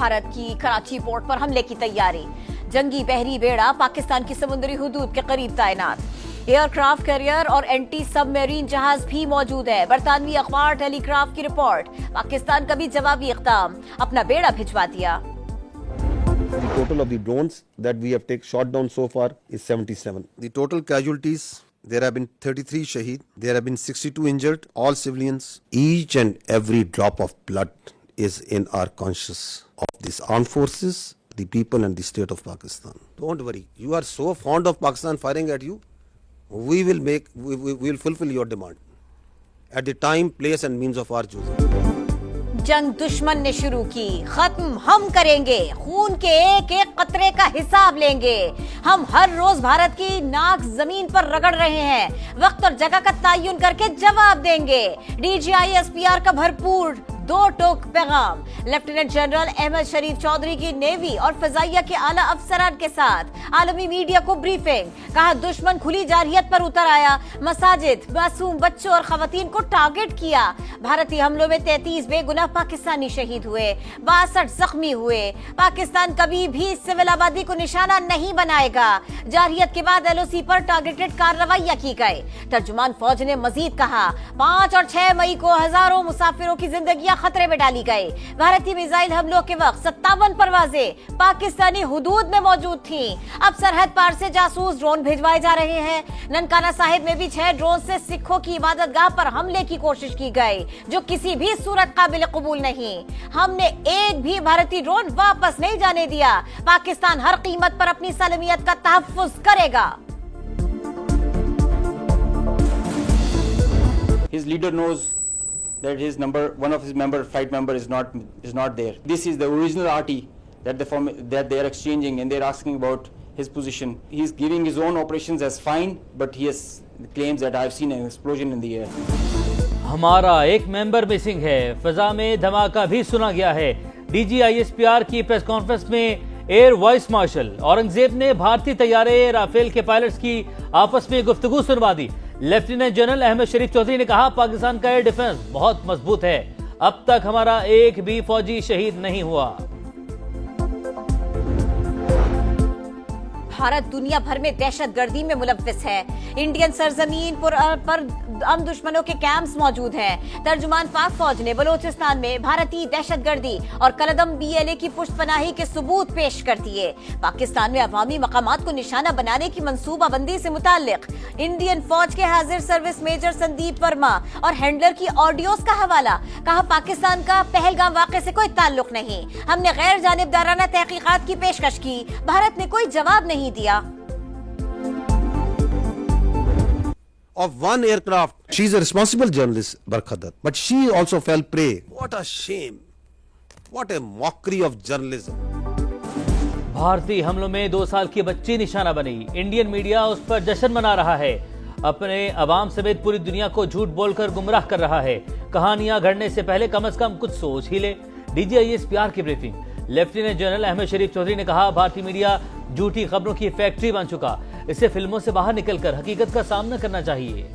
بھارت کی کراچی پورٹ پر حملے کی تیاری. جنگی بحری بیڑا پاکستان کی سمندری حدود کے قریب تعینات. ایئر کرافٹ کیریئر اور اینٹی سب میرین جہاز بھی موجود ہے. برطانوی اخبار ٹیلی گراف کی رپورٹ. پاکستان کا بھی جوابی اقدام, اپنا بیڑا بھجوا دیا. The total of the drones that we have shot down so far is 77. The total casualties, there have been 33 shaheed, there have been 62 injured, all civilians. Each and every drop of blood is in our conscience of these armed forces, the people and the state of Pakistan. Don't worry, you are so fond of Pakistan firing at you. We will fulfill your demand at the time, place and means of our choosing. جنگ دشمن نے شروع کی, ختم ہم کریں گے. خون کے ایک ایک قطرے کا حساب لیں گے. ہم ہر روز بھارت کی ناک زمین پر رگڑ رہے ہیں. وقت اور جگہ کا تعین کر کے جواب دیں گے. DGI-SPR کا بھرپور دو ٹوک پیغام. لیفٹیننٹ جنرل احمد شریف چودھری کی نیوی اور فضائیہ کے اعلیٰ افسران کے ساتھ عالمی میڈیا کو بریفنگ. کہا دشمن کھلی جارحیت پر اتر آیا, مساجد, معصوم بچوں اور خواتین کو ٹارگٹ کیا. بھارتی حملوں میں 33 بے گناہ پاکستانی شہید ہوئے, 62 زخمی ہوئے. پاکستان کبھی بھی سول آبادی کو نشانہ نہیں بنائے گا. جارحیت کے بعد LOC پر ٹارگٹڈ کارروائیاں کی گئی. ترجمان فوج نے مزید کہا 5 اور 6 مئی کو ہزاروں مسافروں کی زندگیاں خطرے میں ڈالی گئی. بھارتی میزائل حملوں کے وقت 57 پروازیں پاکستانی حدود میں موجود تھیں. اب سرحد پار سے جاسوس ڈرون بھیجوائے جا رہے ہیں. ننکانہ صاحب میں بھی 6 ڈرون سے سکھوں کی عبادت گاہ پر حملے کی کوشش کی گئی, جو کسی بھی صورت قابل قبول نہیں. ہم نے ایک بھی بھارتی ڈرون واپس نہیں جانے دیا. پاکستان ہر قیمت پر اپنی سالمیت کا تحفظ کرے گا. His leader knows that one of his flight member is not there. This is the original RT that they are exchanging, and they are asking about his position. He is giving his own operations as fine, but he claims that I have seen an explosion in the air. ہمارا ایک ممبر missing ہے. فضا میں دھماکہ بھی سنا گیا ہے. DGI-SPR کی پریس کانفرنس میں ایئر وائس مارشل اورنگزیب نے بھارتی طیارے رافیل کے پائلٹس کی آپس میں گفتگو سنوا دی. لیفٹیننٹ جنرل احمد شریف چودھری نے کہا پاکستان کا ایئر ڈیفنس بہت مضبوط ہے. اب تک ہمارا ایک بھی فوجی شہید نہیں ہوا. بھارت دنیا بھر میں دہشت گردی میں ملوث ہے. انڈین سرزمین پر ہم دشمنوں کے کیمپس موجود ہیں. ترجمان پاک فوج نے بلوچستان میں بھارتی دہشت گردی اور کلدم BLA کی پشت پناہی کے ثبوت پیش کر دیے. پاکستان میں عوامی مقامات کو نشانہ بنانے کی منصوبہ بندی سے متعلق انڈین فوج کے حاضر سروس میجر سندیپ ورما اور ہینڈلر کی آڈیوز کا حوالہ. کہا پاکستان کا پہلگام واقعے سے کوئی تعلق نہیں. ہم نے غیر جانبدارانہ تحقیقات کی پیشکش کی. بھارت نے کوئی جواب نہیں دیا. Of one aircraft, she is a responsible journalist, Barkha Dutt, but she also fell prey. What a shame! What a mockery of journalism! بھارتی حملوں میں 2 سال کی بچی نشانہ بنی. انڈین میڈیا اس پر جشن منا رہا ہے. اپنے عوام سمیت پوری دنیا کو جھوٹ بول کر گمراہ کر رہا ہے. کہانیاں گھڑنے سے پہلے کم از کم کچھ سوچ ہی لے. DGI-SPR کی بریفنگ. لیفٹیننٹ جنرل احمد شریف چودھری نے کہا بھارتی میڈیا جھوٹی خبروں کی فیکٹری بن چکا. اسے فلموں سے باہر نکل کر حقیقت کا سامنا کرنا چاہیے.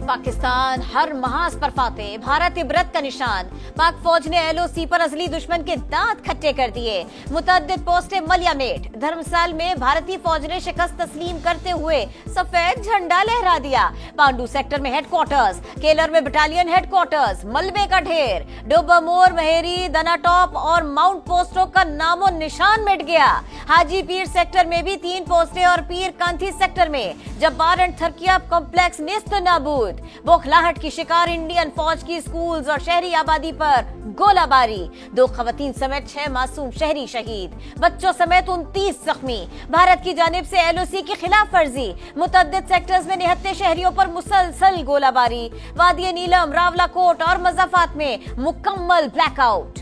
پاکستان ہر محاذ پر فاتح, بھارت عبرت کا نشان. پاک فوج نے LOC پر ازلی دشمن کے دانت کھٹے کر دیے. متعدد پوسٹیں ملیا میٹ. دھرمسال میں بھارتی فوج نے شکست تسلیم کرتے ہوئے سفید جھنڈا لہرا دیا. پانڈو سیکٹر میں ہیڈ کوارٹرز, کیلر میں بٹالین ہیڈ کوارٹرز, ملبے کا ڈھیر. ڈوبا مور, مہیری, دنا ٹاپ اور ماؤنٹ پوسٹوں کا نام و نشان مٹ گیا. حاجی پیر سیکٹر میں بھی 3 پوسٹیں اور پیر کانتھی سیکٹر میں جبار اینڈ تھرکیا کمپلیکس نیست و نابود. بوکھلاہٹ کی شکار انڈین فوج کی سکولز اور شہری آبادی پر گولہ باری. 2 خواتین سمیت 6 معصوم شہری شہید, بچوں سمیت 29 زخمی. بھارت کی جانب سے LOC کی خلاف ورزی. متعدد سیکٹرز میں نہتے شہریوں پر مسلسل گولہ باری. وادی نیلم, راولا کوٹ اور مضافات میں مکمل بلیک آؤٹ.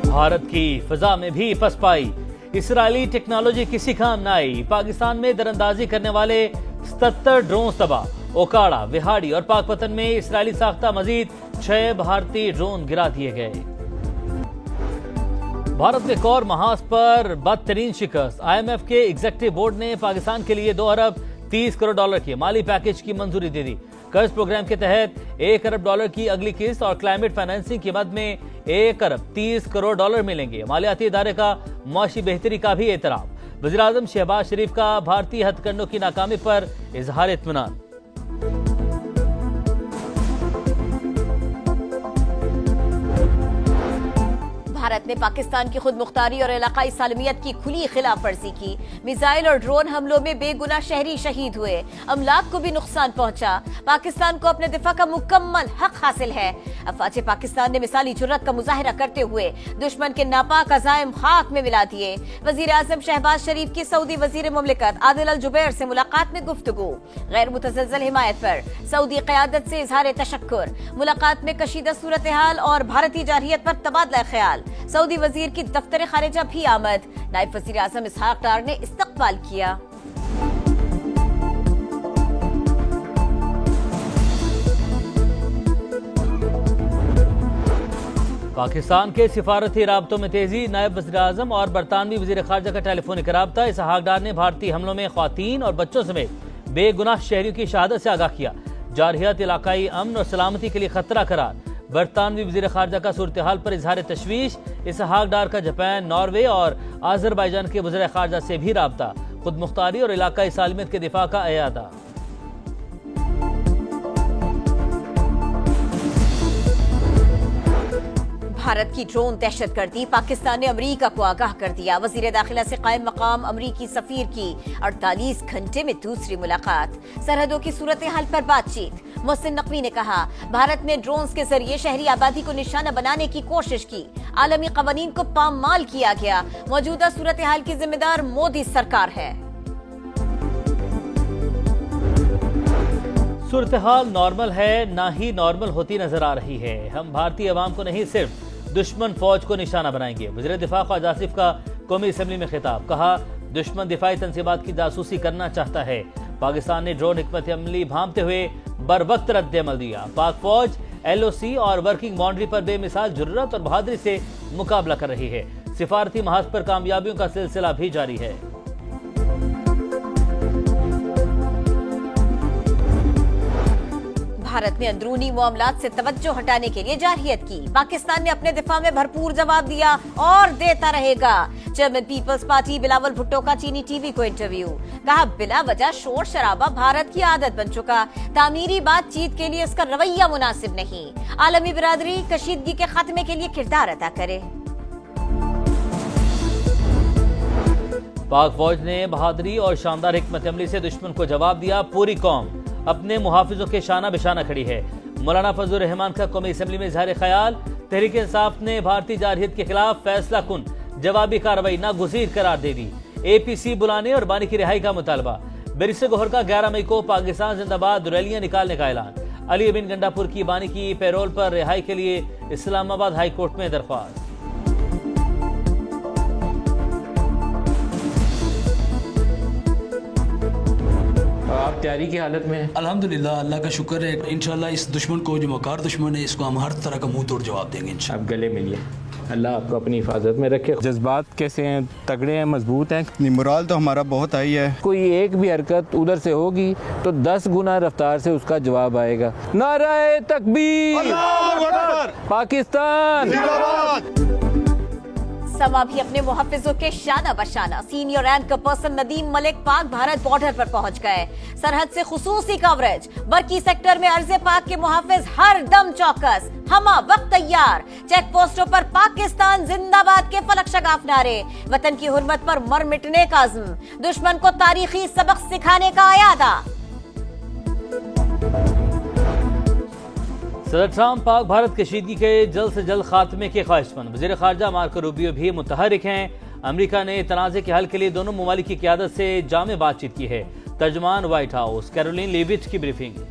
بھارت کی فضا میں بھی پسپائی. اسرائیلی ٹیکنالوجی کسی کام نہ آئی. پاکستان میں دراندازی کرنے والے 77 ڈرون تباہ. اوکاڑا, وہاڑی اور پاک پتن میں اسرائیلی ساختہ مزید 6 بھارتی ڈرون گرا دیے گئے. بھارت میں ایک اور محاذ پر بدترین شکست. IMF کے ایگزیکٹو بورڈ نے پاکستان کے لیے $2 ارب 30 کروڑ کے مالی پیکج کی منظوری دے دی. कर्ज प्रोग्राम के तहत $1 अरब की अगली किस्त और क्लाइमेट फाइनेंसिंग की मद में $1 अरब 30 करोड़ मिलेंगे। मालियाती इदारे का मुआशी बेहतरी का भी एतराफ। वज़ीर-ए-आज़म शहबाज शरीफ का भारतीय हथकंडों की नाकामी पर इजहार इत्मीनान। भारत ने पाकिस्तान की खुद मुख्तारी और इलाकाई सालमियत की खुली खिलाफ वर्जी की। मिसाइल और ड्रोन हमलों में बेगुनाह शहरी शहीद हुए, अमलाक को भी नुकसान पहुंचा। पाकिस्तान को अपने दिफा का मुकम्मल हक हासिल है। अफवाज पाकिस्तान ने मिसाली जुर्रत का मुजाहिरा करते हुए दुश्मन के नापाक अज़ाइम खाक में मिला दिए। वजीर आज़म शहबाज शरीफ की सऊदी वजीर मुमलिकत आदिल अल जुबैर से मुलाकात में गुफ्तगू। गैर मुतज़ल्ज़ल हिमायत पर सऊदी क़यादत से इजहार तशक्कुर। मुलाकात में कशीदा सूरत हाल और भारतीय जारहियत पर तबादला ख्याल। सऊदी वजीर की दफ्तर खारिजा भी आमद। नायब वजीर आज़म इसहाक डार ने इस्तकबाल किया। पाकिस्तान के सिफारती राब्तों में तेजी। नायब वज़ीर आज़म और बरतानवी वज़ीर ख़ारजा का टेलीफोनिक राब्ता। इसहाक डार ने भारतीय हमलों में ख़वातीन और बच्चों समेत बेगुनाह शहरियों की शहादत से आगाह किया। जारहियत इलाकाई अमन और सलामती के लिए खतरा करार। बरतानवी वज़ीर ख़ारजा का सूरत हाल पर इजहार तशवीश। इसहाक डार का जापान, नॉर्वे और आज़रबाईजान के वज़ीर ख़ारजा से भी राब्ता। खुद मुख्तारी और इलाकाई सालमियत के दिफा का अयादा। भारत की ड्रोन दहशतगर्दी। पाकिस्तान ने अमरीका को आगाह कर दिया। वजीर दाखिला से कायम मकाम अमरीकी सफीर की 48 घंटे में दूसरी मुलाकात। सरहदों की सूरत हाल पर बातचीत। मोहसिन नकवी ने कहा, भारत ने ड्रोन्स के जरिए शहरी आबादी को निशाना बनाने की कोशिश की। आलमी कवानीन को पामाल किया गया। मौजूदा सूरत हाल की जिम्मेदार मोदी सरकार है। सूरत हाल नॉर्मल है, ना ही नॉर्मल होती नजर आ रही है। हम भारतीय अवाम को नहीं, सिर्फ दुश्मन फौज को निशाना बनाएंगे। वज़ीर दिफा ख्वाजा आसिफ का कौमी असम्बली में खिताब। कहा, दुश्मन दिफाई तंसीबात की जासूसी करना चाहता है। पाकिस्तान ने ड्रोन हिकमत अमली भांपते हुए बर वक्त रद्द अमल दिया। पाक फौज LOC और वर्किंग बाउंड्री पर बेमिसाल जुर्रत और बहादुरी से मुकाबला कर रही है। सिफारती महाज पर कामयाबियों का सिलसिला भी जारी है। भारत ने अंदरूनी मामलात से तवज्जो हटाने के लिए जारहियत की। पाकिस्तान ने अपने दिफा में भरपूर जवाब दिया और देता रहेगा। चेयरमैन पीपल्स पार्टी बिलावल भुट्टो का चीनी टीवी को इंटरव्यू। कहा, बिला वजह शोर शराबा भारत की आदत बन चुका। तामीरी बातचीत के लिए इसका रवैया मुनासिब नहीं। आलमी बिरादरी कशीदगी के खात्मे के लिए किरदार अदा करे। पाक फौज ने बहादुरी और शानदार हिकमत अमली से दुश्मन को जवाब दिया। पूरी कौम अपने मुहाफिजों के शाना बिशाना खड़ी है। मौलाना फजलुर रहमान का कौमी असम्बली में इजहार ख्याल। तहरीक इंसाफ ने भारतीय जारहियत के खिलाफ फैसला कुन जवाबी कार्रवाई नागुज़ीर करार दे दी। APC बुलाने और बानी की रिहाई का मुतालबा। बैरिस्टर गौहर का 11 मई को पाकिस्तान जिंदाबाद रैलियां निकालने का ऐलान। अली बिन गंडापुर की बानी की पैरोल पर रिहाई के लिए इस्लामाबाद हाई कोर्ट में दरख्वास्त। आप तैयारी की हालत में हैं? अल्हम्दुलिल्लाह, अल्लाह का शुक्र है। इंशाल्लाह इस दुश्मन को, जो मकार दुश्मन है, इसको हम हर तरह का मुंह तोड़ जवाब देंगे इंशाल्लाह। आप गले मिलिए। अल्लाह आपको अपनी हिफाजत में रखे। जज्बात कैसे हैं? तगड़े हैं, मजबूत हैं? मोराल तो हमारा बहुत हाई है। कोई एक भी हरकत उधर से होगी तो 10 गुना रफ्तार से उसका जवाब आएगा। नारे तकबीर, पाकिस्तान समा भी अपने मुहफ़िज़ों के शाना बशाना। Senior rank person Nadeem Malik Pak Bharat border पर पहुंच गए। सरहद से खुसूसी कवरेज। बरकी सेक्टर में अर्ज़े पाक के मुहफ़िज़ हर दम चौकस, हमा वक्त तैयार। चेक पोस्टों पर पाकिस्तान जिंदाबाद के फलक शगाफ नारे। वतन की हुर्मत पर मर मिटने का अज़्म। दुश्मन को तारीखी सबक सिखाने का अयादा। सदर ट्रंप पाक भारत कशीदगी के जल्द से जल्द खात्मे के ख्वाहिशमंद। वज़ीर ख़ारजा मार्को रूबियो भी मुतहरिक हैं। अमेरिका ने तनाज़े के हल के लिए दोनों ममालिक की क़यादत से जामे बातचीत की है। तर्जुमान व्हाइट हाउस कैरोलिन लेविट की ब्रीफिंग।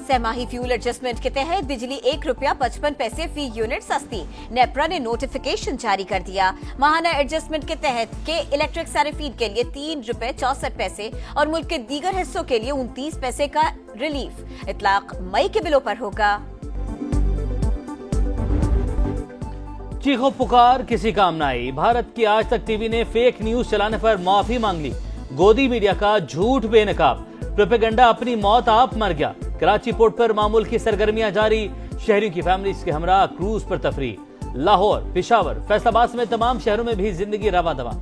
सहमाही फ्यूल एडजस्टमेंट के तहत बिजली ₹1.55 फी यूनिट सस्ती। नेपरा ने नोटिफिकेशन जारी कर दिया। माहाना एडजस्टमेंट के तहत के इलेक्ट्रिक सारिफीन के लिए ₹3.64 और मुल्क के दीगर हिस्सों के लिए 29 पैसे का रिलीफ। इतलाक मई के बिलों पर होगा। चीखो पुकार किसी काम न आई। भारत की आज तक टीवी ने फेक न्यूज चलाने पर माफी मांग ली। गोदी मीडिया का झूठ बेनकाब, प्रोपेगेंडा अपनी मौत आप मर गया। कराची पोर्ट पर मामूल की सरगर्मियां जारी, शहरियों की फैमिलीज के हमरा क्रूज पर तफरी। लाहौर, पेशावर, फैसलाबाद समेत तमाम शहरों में भी जिंदगी रवा दवा।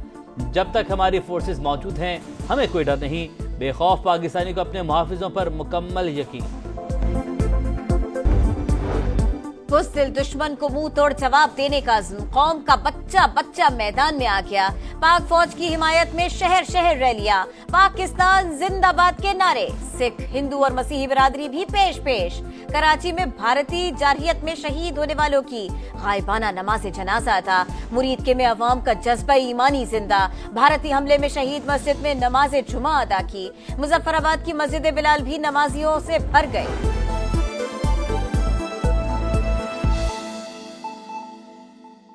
जब तक हमारी फोर्सेस मौजूद हैं हमें कोई डर नहीं। बेखौफ पाकिस्तानी को अपने मुहाफिजों पर मुकम्मल यकीन। बुज़दिल दुश्मन को मुंह तोड़ जवाब देने का अज़्म, कौम का बच्चा बच्चा मैदान में आ गया। पाक फौज की हिमायत में शहर शहर रैलियां, पाकिस्तान जिंदाबाद के नारे। सिख, हिंदू और मसीही बिरादरी भी पेश पेश। कराची में भारतीय जारहियत में शहीद होने वालों की गायबाना नमाज जनाजा अदा। मुरीद के में अवाम का जज्बा ईमानी जिंदा। भारतीय हमले में शहीद मस्जिद में नमाज जुमा अदा की। मुजफ्फराबाद की मस्जिद बिलाल भी नमाजियों से भर गई।